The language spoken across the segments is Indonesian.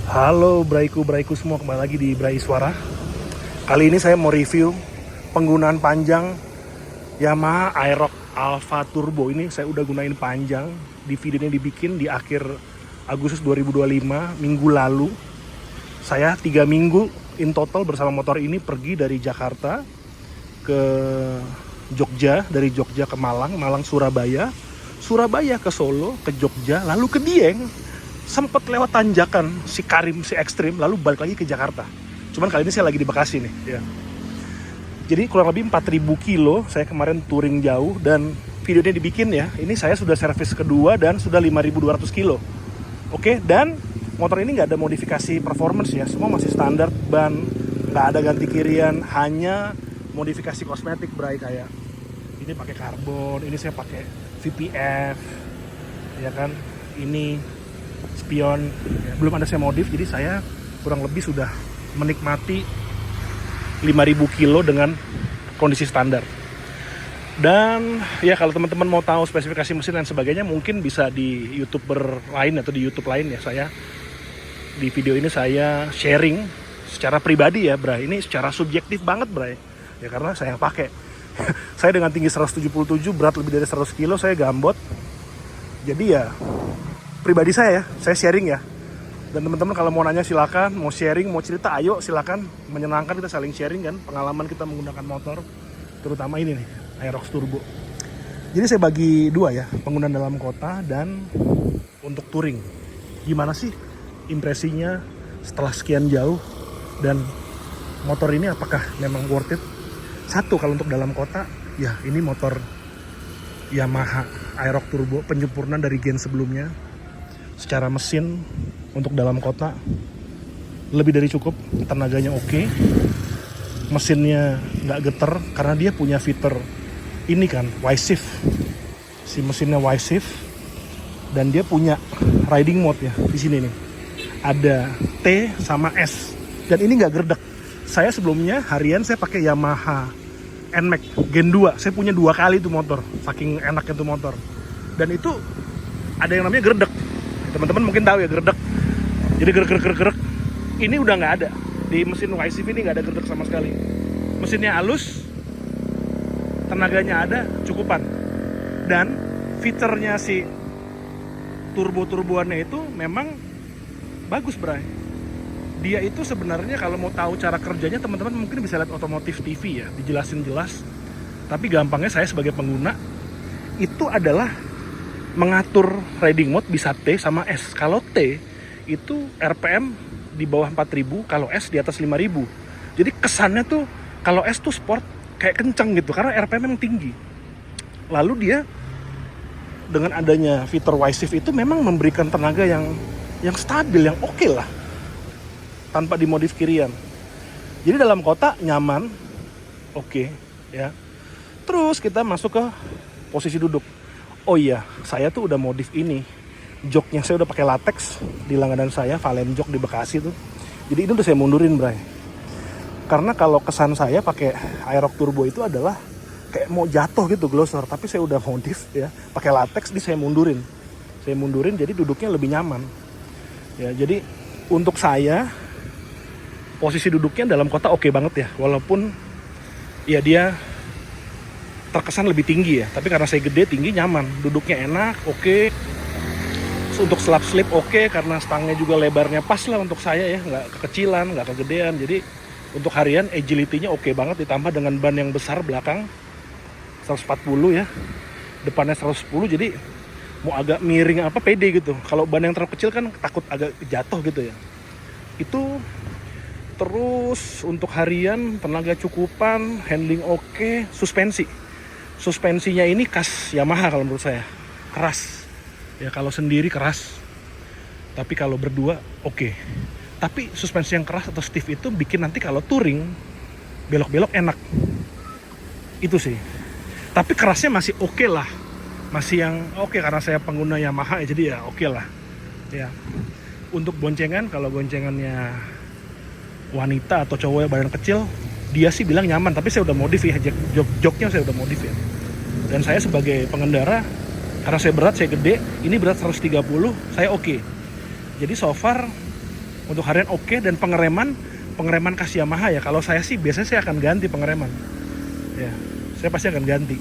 Halo braiku semua, kembali lagi di Brai Suara. Kali ini saya mau review penggunaan panjang Yamaha Aerox Alpha Turbo. Ini saya udah gunain panjang. Di video ini dibikin di akhir Agustus 2025, minggu lalu. Saya 3 minggu in total bersama motor ini pergi dari Jakarta ke Jogja, dari Jogja ke Malang, Malang Surabaya, Surabaya ke Solo, ke Jogja, lalu ke Dieng. Sempet lewat tanjakan si Karim, si ekstrim, lalu balik lagi ke Jakarta. Cuman kali ini saya lagi di Bekasi nih ya. Jadi kurang lebih 4000 kilo saya kemarin touring jauh, dan videonya dibikin ya. Ini saya sudah servis kedua dan sudah 5200 kilo. Oke, dan motor ini nggak ada modifikasi performance ya, semua masih standar ban, nggak ada ganti kirian, hanya modifikasi kosmetik Bray. Kayak ini pakai karbon, ini saya pakai VPF ya kan, ini spion ya, belum ada saya modif. Jadi saya kurang lebih sudah menikmati 5000 kilo dengan kondisi standar. Dan ya kalau teman-teman mau tahu spesifikasi mesin dan sebagainya, mungkin bisa di YouTuber lain atau di YouTube lain ya. Saya di video ini saya sharing secara pribadi ya Bray. Ini secara subjektif banget Bray ya, karena saya yang pakai. Saya dengan tinggi 177, berat lebih dari 100 kilo, saya gambot. Jadi ya pribadi saya sharing ya. Dan teman-teman kalau mau nanya silakan, mau sharing, mau cerita, ayo silakan. Menyenangkan kita saling sharing kan, pengalaman kita menggunakan motor, terutama ini nih, Aerox Turbo. Jadi saya bagi dua ya, penggunaan dalam kota dan untuk touring. Gimana sih impresinya setelah sekian jauh, dan motor ini apakah memang worth it? Satu, kalau untuk dalam kota, ya ini motor Yamaha Aerox Turbo, penyempurnaan dari gen sebelumnya. Secara mesin untuk dalam kota lebih dari cukup, tenaganya oke, mesinnya nggak geter karena dia punya fitur ini kan, Y-Shift. Si mesinnya Y-Shift, dan dia punya riding mode ya di sini nih. Ada T sama S, dan ini nggak gerdek. Saya sebelumnya harian saya pakai Yamaha NMAX Gen 2. Saya punya 2 kali tuh motor, saking enaknya tuh motor. Dan itu ada yang namanya gerdek. Teman-teman mungkin tahu ya gerdek. Jadi gerek. Ini udah nggak ada. Di mesin Y-Shift ini nggak ada gerdek sama sekali. Mesinnya halus, tenaganya ada, cukupan. Dan fiturnya si turbo-turboannya itu memang bagus Bray. Dia itu sebenarnya kalau mau tahu cara kerjanya, teman-teman mungkin bisa lihat Otomotif TV ya, dijelasin jelas. Tapi gampangnya saya sebagai pengguna itu adalah mengatur riding mode bisa T sama S. Kalau T itu RPM di bawah 4000, kalau S di atas 5000. Jadi kesannya tuh kalau S tuh sport kayak kenceng gitu karena RPM memang tinggi. Lalu dia dengan adanya fitur Y-Shift itu memang memberikan tenaga yang stabil, yang oke lah, tanpa dimodif kirian. Jadi dalam kota nyaman, oke ya. Terus kita masuk ke posisi duduk. Oh iya, saya tuh udah modif ini. Joknya saya udah pakai latex di langganan saya, Valen jok di Bekasi tuh. Jadi ini udah saya mundurin Bray. Karena kalau kesan saya pakai Aerox Turbo itu adalah kayak mau jatuh gitu glosor, tapi saya udah modif ya, pakai latex, di saya mundurin. Saya mundurin jadi duduknya lebih nyaman. Ya, jadi untuk saya posisi duduknya dalam kota oke banget ya, walaupun ya dia terkesan lebih tinggi ya, tapi karena saya gede, tinggi, nyaman, duduknya enak, oke. Untuk slap slip oke, karena stangnya juga lebarnya pas lah untuk saya ya, nggak kekecilan, nggak kegedean. Jadi untuk harian agility-nya oke banget, ditambah dengan ban yang besar belakang 140 ya, depannya 110, jadi mau agak miring apa pede gitu. Kalau ban yang terlalu kecil kan takut agak jatuh gitu ya. Itu terus untuk harian tenaga cukupan, handling oke, suspensinya ini khas Yamaha kalau menurut saya, keras ya. Kalau sendiri keras, tapi kalau berdua oke. Tapi suspensi yang keras atau stiff itu bikin nanti kalau touring belok-belok enak, itu sih. Tapi kerasnya masih oke lah, masih yang oke karena saya pengguna Yamaha ya, jadi ya oke lah ya. Untuk boncengan, kalau boncengannya wanita atau cowok yang badan kecil, dia sih bilang nyaman, tapi saya udah modif ya, joknya saya udah modif ya. Dan saya sebagai pengendara, karena saya berat, saya gede, ini berat 130, saya oke. Jadi so far Untuk harian oke. Dan pengereman kasih Yamaha ya. Kalau saya sih biasanya saya akan ganti pengereman. Ya, saya pasti akan ganti.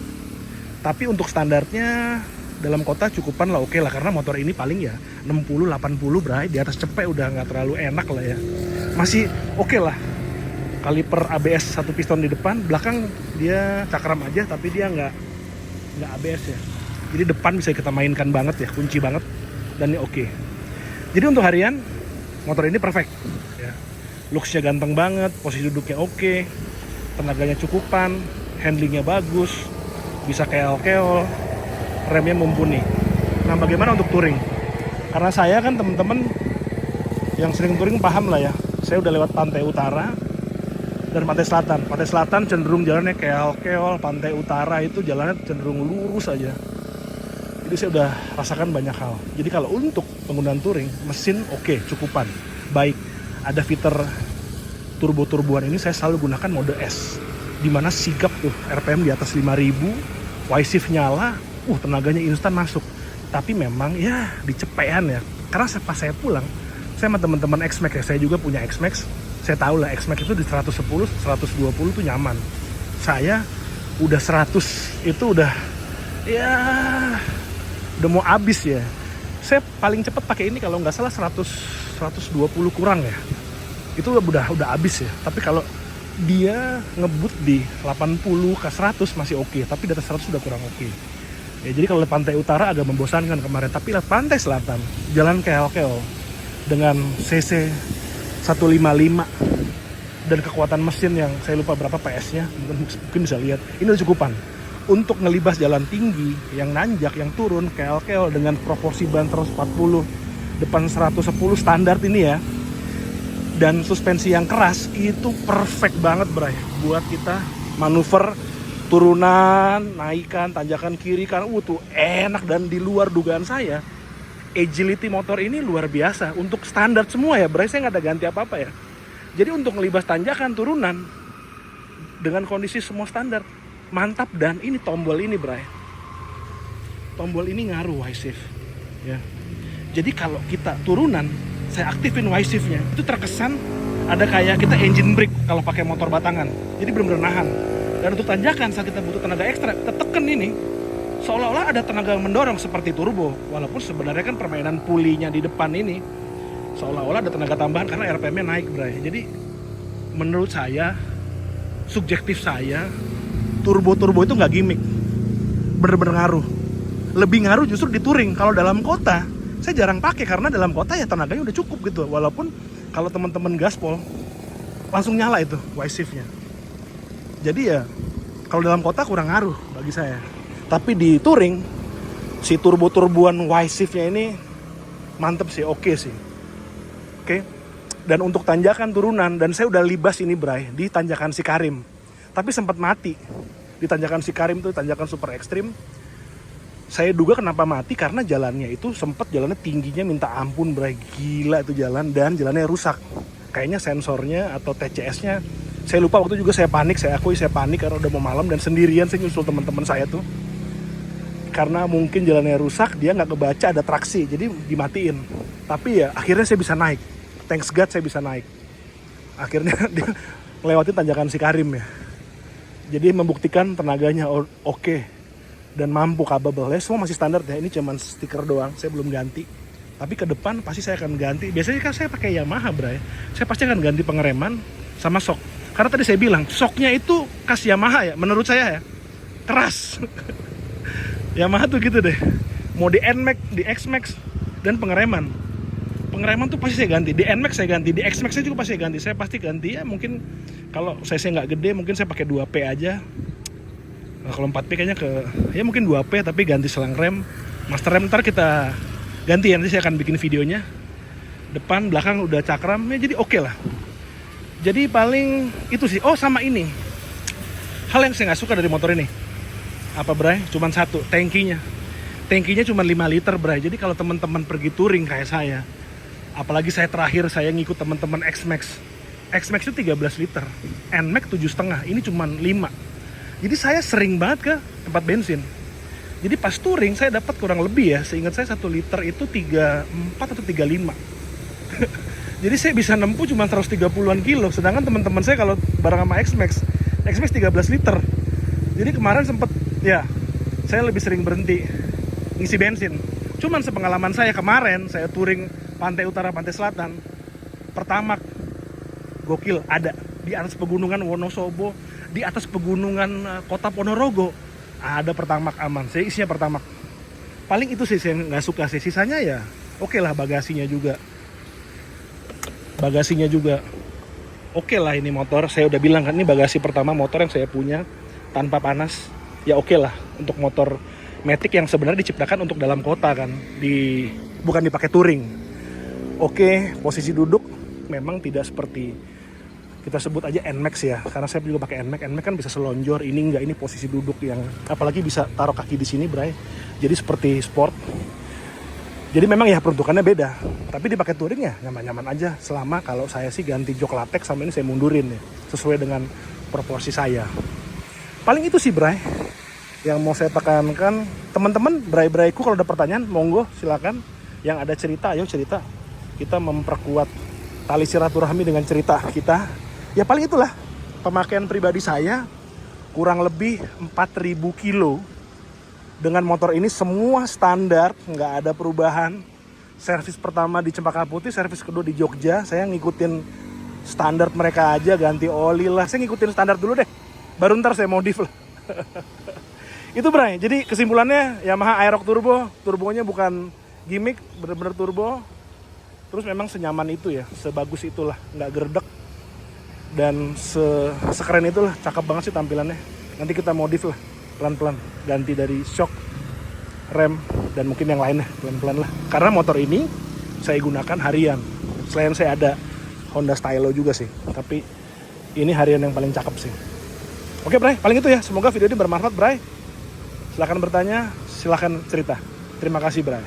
Tapi untuk standarnya dalam kota cukupan lah, oke lah, karena motor ini paling ya 60-80 bray, di atas cepet udah nggak terlalu enak lah ya, masih oke lah. Kaliper ABS satu piston di depan, belakang dia cakram aja, tapi dia nggak ABS ya, jadi depan bisa kita mainkan banget ya, kunci banget, dan ini oke. Jadi untuk harian motor ini perfect ya. Looksnya ganteng banget, posisi duduknya oke, tenaganya cukupan, handlingnya bagus, bisa keol-keol, remnya mumpuni. Nah, bagaimana untuk touring? Karena saya kan temen-temen yang sering touring paham lah ya. Saya udah lewat pantai utara dan pantai selatan. Pantai selatan cenderung jalannya keol-keol, pantai utara itu jalannya cenderung lurus aja. Jadi saya udah rasakan banyak hal. Jadi kalau untuk penggunaan touring, mesin oke, cukupan, baik. Ada fitur turbo-turboan ini saya selalu gunakan mode S, dimana sigap tuh RPM di atas 5000, Y-shift nyala, tenaganya instan masuk. Tapi memang ya dicepean ya, karena pas saya pulang, saya sama teman-teman X-Max ya, saya juga punya X-Max, saya tahu lah X-Max itu di 110, 120 tuh nyaman. Saya udah 100 itu udah mau habis ya. Saya paling cepat pakai ini kalau nggak salah 120 kurang ya, itu udah habis ya. Tapi kalau dia ngebut di 80 ke 100 masih oke, tapi di atas 100 sudah kurang oke. Ya, jadi kalau pantai utara agak membosankan kemarin, tapi lihat pantai selatan, jalan keol-keol dengan CC 155 dan kekuatan mesin yang saya lupa berapa PS-nya, mungkin bisa lihat. Ini udah cukupan untuk ngelibas jalan tinggi, yang nanjak, yang turun, keol-keol dengan proporsi ban 140, depan 110 standar ini ya. Dan suspensi yang keras itu perfect banget bray buat kita manuver turunan, naikan, tanjakan kiri kan, tuh enak. Dan di luar dugaan saya, agility motor ini luar biasa untuk standar semua ya bray, saya nggak ada ganti apa-apa ya. Jadi untuk ngelibas tanjakan, turunan dengan kondisi semua standar, mantap. Dan ini tombol ini bray, tombol ini ngaruh Y-shift ya. Jadi kalau kita turunan, saya aktifin Y-shift-nya, itu terkesan ada kayak kita engine brake kalau pakai motor batangan. Jadi benar-benar nahan. Dan untuk tanjakan saat kita butuh tenaga ekstra, kita tekan ini, seolah-olah ada tenaga mendorong seperti turbo. Walaupun sebenarnya kan permainan pulinya di depan ini, seolah-olah ada tenaga tambahan karena RPM-nya naik bray. Jadi menurut saya, subjektif saya, turbo-turbo itu nggak gimmick, bener-bener ngaruh. Lebih ngaruh justru di touring. Kalau dalam kota, saya jarang pakai karena dalam kota ya tenaganya udah cukup gitu. Walaupun kalau teman-teman gaspol langsung nyala itu Y-shift-nya. Jadi ya kalau dalam kota kurang ngaruh bagi saya. Tapi di touring, si turbo-turboan Y-shift-nya ini mantep sih, oke sih. Oke. Dan untuk tanjakan turunan, dan saya udah libas ini bray di tanjakan Sikarim. Tapi sempat mati di tanjakan Sikarim tuh, tanjakan super ekstrim. Saya duga kenapa mati karena jalannya itu sempat jalannya tingginya minta ampun bray, gila itu jalan, dan jalannya rusak. Kayaknya sensornya atau TCS-nya, saya lupa. Waktu juga saya panik, saya akui saya panik karena udah mau malam dan sendirian saya nyusul teman-teman saya tuh. Karena mungkin jalannya rusak, dia nggak kebaca ada traksi, jadi dimatiin. Tapi ya akhirnya saya bisa naik, thanks God saya bisa naik. Akhirnya dia melewati tanjakan Sikarim ya. Jadi membuktikan tenaganya oke dan mampu capable. Ya, semua masih standar ya, ini cuman stiker doang, saya belum ganti. Tapi ke depan pasti saya akan ganti. Biasanya kan saya pakai Yamaha bray, saya pasti akan ganti pengereman sama shock. Karena tadi saya bilang shocknya itu khas Yamaha ya, menurut saya ya, keras. Yamaha tuh gitu deh, mau di NMAX, di XMAX, dan pengereman tuh pasti saya ganti. Di NMAX saya ganti, di XMAX saya juga pasti saya ganti. Saya pasti ganti ya, mungkin kalau saya nggak gede mungkin saya pakai 2P aja. Nah, kalau 4P kayaknya ya mungkin 2P tapi ganti selang rem, master rem ntar kita ganti ya, nanti saya akan bikin videonya. Depan belakang udah cakram ya, jadi oke lah. Jadi paling itu sih. Oh sama ini, hal yang saya nggak suka dari motor ini apa bray? Cuman satu, tangkinya cuma 5 liter bray. Jadi kalau teman-teman pergi touring kayak saya, apalagi saya terakhir saya ngikut teman-teman XMAX itu 13 liter, NMAX 7,5, ini cuma 5. Jadi saya sering banget ke tempat bensin. Jadi pas touring saya dapat kurang lebih ya, seingat saya 1 liter itu 34 atau 35. Jadi saya bisa nempuh cuma 130-an kilo, sedangkan teman-teman saya kalau bareng sama X-Max 13 liter. Jadi kemarin sempet, ya, saya lebih sering berhenti ngisi bensin. Cuman sepengalaman saya kemarin, saya touring pantai utara, pantai selatan, Pertamax gokil ada di atas pegunungan Wonosobo, di atas pegunungan kota Ponorogo ada Pertamax aman. Saya isinya Pertamax. Paling itu sih saya nggak suka sih. Sisanya ya oke lah, bagasinya juga oke lah. Ini motor saya udah bilang kan, ini bagasi pertama motor yang saya punya tanpa panas. Ya oke lah untuk motor Matic yang sebenarnya diciptakan untuk dalam kota kan, bukan dipakai touring. Oke, posisi duduk memang tidak seperti kita sebut aja NMAX ya, karena saya juga pakai NMAX. NMAX kan bisa selonjor, ini enggak, ini posisi duduk yang apalagi bisa taruh kaki di sini, Bray. Jadi seperti sport. Jadi memang ya peruntukannya beda, tapi dipakai touring ya nyaman-nyaman aja. Selama kalau saya sih ganti jok latex sama ini saya mundurin ya, sesuai dengan proporsi saya. Paling itu sih, Bray, yang mau saya tekankan. Teman-teman Bray-Brayku kalau ada pertanyaan monggo silakan. Yang ada cerita ayo cerita, kita memperkuat tali silaturahmi dengan cerita kita. Ya paling itulah pemakaian pribadi saya, kurang lebih 4.000 kilo dengan motor ini, semua standar, nggak ada perubahan. Servis pertama di Cempaka Putih, servis kedua di Jogja, saya ngikutin standar mereka aja, ganti oli lah. Saya ngikutin standar dulu deh, baru ntar saya modif lah. Itu, Bray. Jadi kesimpulannya Yamaha Aerox Turbo, turbonya bukan gimmick, bener-bener turbo. Terus memang senyaman itu ya, sebagus itulah, nggak gerdek. Dan sekeren itulah, cakep banget sih tampilannya. Nanti kita modif lah, pelan-pelan. Ganti dari shock, rem, dan mungkin yang lainnya, pelan-pelan lah. Karena motor ini saya gunakan harian. Selain saya ada Honda Stylo juga sih, tapi ini harian yang paling cakep sih. Oke, Bray, paling itu ya. Semoga video ini bermanfaat, Bray. Silahkan bertanya, silahkan cerita. Terima kasih, Bray.